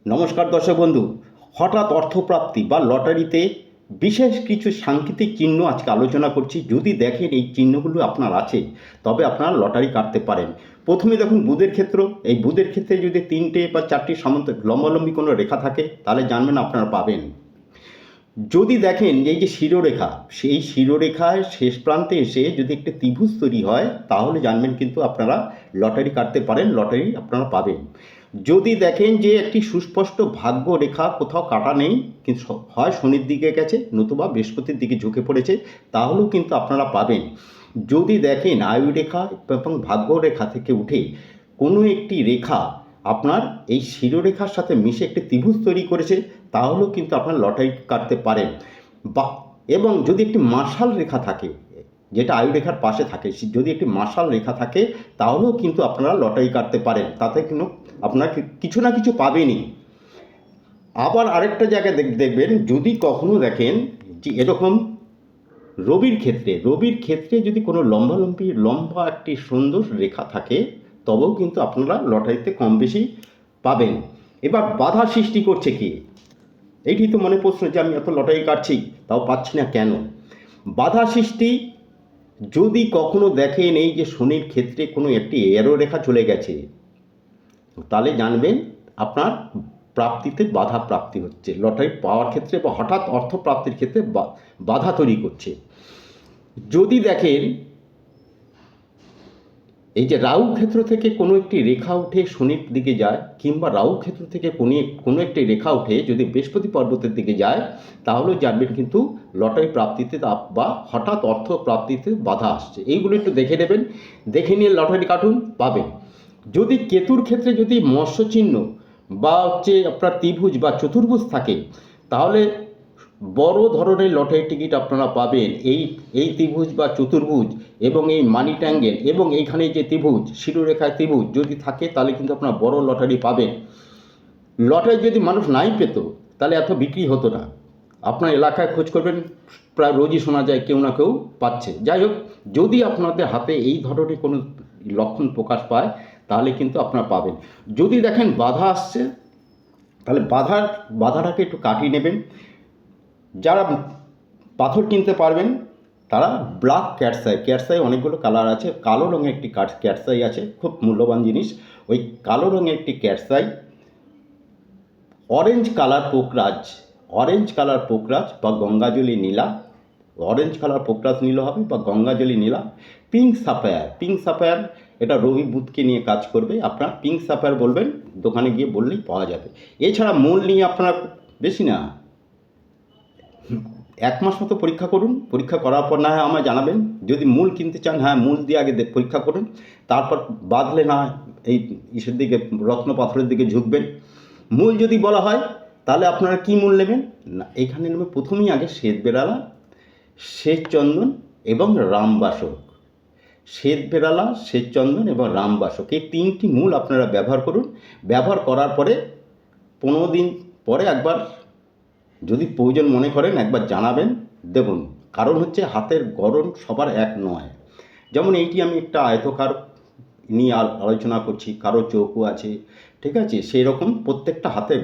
নমস্কার দর্শক বন্ধু। হঠাৎ অর্থপ্রাপ্তি বা লটারিতে বিশেষ কিছু সাংকেতিক চিহ্ন আজকে আলোচনা করছি। যদি দেখেন এই চিহ্নগুলো আপনার আছে, তবে আপনারা লটারি কাটতে পারেন। প্রথমে দেখুন বুধের ক্ষেত্র। এই বুধের ক্ষেত্রে যদি 3টে বা 4টি সামন্ত লম্বালম্বি কোনো রেখা থাকে, তাহলে জানবেন আপনারা পাবেন। যদি দেখেন এই যে শিরোরেখা, সেই শিরোরেখায় শেষ প্রান্তে এসে যদি একটি ত্রিভুজ তৈরি হয়, তাহলে জানবেন কিন্তু আপনারা লটারি কাটতে পারেন, লটারি আপনারা পাবেন। যদি দেখেন যে একটি সুস্পষ্ট ভাগ্য রেখা কোথাও কাটা নেই, কিন্তু হয় শনির দিকে গেছে নতুবা বৃহস্পতির দিকে ঝুঁকে পড়েছে, তাহলেও কিন্তু আপনারা পাবেন। যদি দেখেন আয়ু রেখা এবং ভাগ্য রেখা থেকে উঠে কোনো একটি রেখা আপনার এই শিরোরেখার সাথে মিশে একটি ত্রিভুজ তৈরি করেছে, তাহলেও কিন্তু আপনার লটারি কাটতে পারেন। বা এবং যদি একটি মার্শাল রেখা থাকে, যেটা আয়ু রেখার পাশে থাকে, যদি একটি মার্শাল রেখা থাকে, তাহলেও কিন্তু আপনারা লটারি কাটতে পারেন। তাতে কিন্তু আপনার কিছু না কিছু পাবেনই। আবার আরেকটা জায়গায় দেখবেন, যদি কখনো দেখেন যে এরকম রবির ক্ষেত্রে যদি কোনো লম্বা একটি সুন্দর রেখা থাকে, তবেও কিন্তু আপনারা লটারিতে কম বেশি পাবেন। এবার বাধা সৃষ্টি করছে কি, এইটি তো মনে প্রশ্ন যে আমি এত লটারি কাটছি তাও পাচ্ছি না কেন। বাধা সৃষ্টি যদি কখনো দেখেন এই যে শনির ক্ষেত্রে কোনো একটি এরো রেখা চলে গেছে, তাহলে জানবেন আপনার প্রাপ্তিতে বাধা প্রাপ্তি হচ্ছে, লটারি পাওয়ার ক্ষেত্রে বা হঠাৎ অর্থ প্রাপ্তির ক্ষেত্রে বাধা তৈরি করছে। যদি দেখেন এই যে রাহু ক্ষেত্র থেকে কোনো একটি রেখা উঠে শনির দিকে যায়, কিংবা রাহু ক্ষেত্র থেকে কোনো একটি রেখা উঠে যদি বৃহস্পতি পর্বতের দিকে যায়, তাহলে জানবেন কিন্তু লটারি প্রাপ্তিতে বা হঠাৎ অর্থ প্রাপ্তিতে বাধা আসছে। এইগুলো একটু দেখে নেবেন, দেখে নিয়ে লটারি কাটুন, পাবেন। যদি কেতুর ক্ষেত্রে যদি মৎস্য চিহ্ন বা আপনার ত্রিভুজ বা চতুর্ভুজ থাকে, তাহলে বড় ধরনের লটারি টিকিট আপনারা পাবেন। এই ত্রিভুজ বা চতুর্ভুজ এবং এই মানি ট্যাঙ্গেল এবং এইখানে যে ত্রিভুজ, শিরোরেখায় ত্রিভুজ যদি থাকে, তাহলে কিন্তু আপনারা বড় লটারি পাবেন। লটারি যদি মানুষ নাই পেত, তাহলে এত বিক্রি হতো না। আপনার এলাকায় খোঁজ করবেন, প্রায় রোজই শোনা যায় কেউ না কেউ পাচ্ছে। যাই হোক, যদি আপনাদের হাতে এই ধরনের কোনো লক্ষণ প্রকাশ পায়, তাহলে কিন্তু আপনারা পাবেন। যদি দেখেন বাধা আসছে, তাহলে বাধাটাকে একটু কাটিয়ে নেবেন। যারা পাথর কিনতে পারবেন, তারা ব্ল্যাক ক্যাটসাই অনেকগুলো কালার আছে, কালো রঙের একটি ক্যাটসাই আছে, খুব মূল্যবান জিনিস। ওই কালো রঙের একটি ক্যাটসাই, অরেঞ্জ কালার পোকরাজ বা গঙ্গাজলি নীলা, অরেঞ্জ কালার পোকরাজ নীল হবে বা গঙ্গাজলি নীলা। পিঙ্ক সাফায়ার, এটা রবি বুধকে নিয়ে কাজ করবে। আপনার পিঙ্ক সাফায়ার বলবেন, দোকানে গিয়ে বললেই পাওয়া যাবে। এছাড়া মূল নিয়ে আপনারা বেশি না, 1 মাস মতো পরীক্ষা করুন। পরীক্ষা করার পর না হয় আমায় জানাবেন। যদি মূল কিনতে চান, হ্যাঁ মূল দিয়ে আগে পরীক্ষা করুন, তারপর বাদলে না এই ইসের দিকে, রত্ন পাথরের দিকে ঝুঁকবেন। মূল যদি বলা হয়, তাহলে আপনারা কি মূল নেবেন না, এখানে নেবে প্রথমেই আগে শ্বেতবেরালা, শ্বেতচন্দন এবং রামবাসক। শ্বেতবেরালা, শ্বেতচন্দন এবং রামবাসক, এই 3টি মূল আপনারা ব্যবহার করুন। ব্যবহার করার পরে 15 দিন পরে একবার যদি প্রয়োজন মনে করেন একবার জানাবেন। দেখুন, কারণ হচ্ছে হাতের গড়ন সবার এক নয়। যেমন এইটি আমি একটা আয়তকার নিয়ে আলোচনা করছি, কারো চৌকো আছে, ঠিক আছে, সেই রকম প্রত্যেকটা হাতের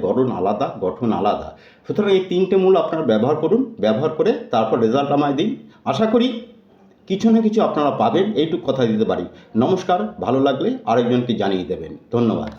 গঠন আলাদা। সুতরাং এই 3টে মূল আপনারা ব্যবহার করুন, ব্যবহার করে তারপর রেজাল্ট আমায় দিন। আশা করি কিছু না কিছু আপনারা পাবেন, এইটুকু কথা দিতে পারি। নমস্কার, ভালো লাগলে আরেকজনকে জানিয়ে দেবেন। ধন্যবাদ।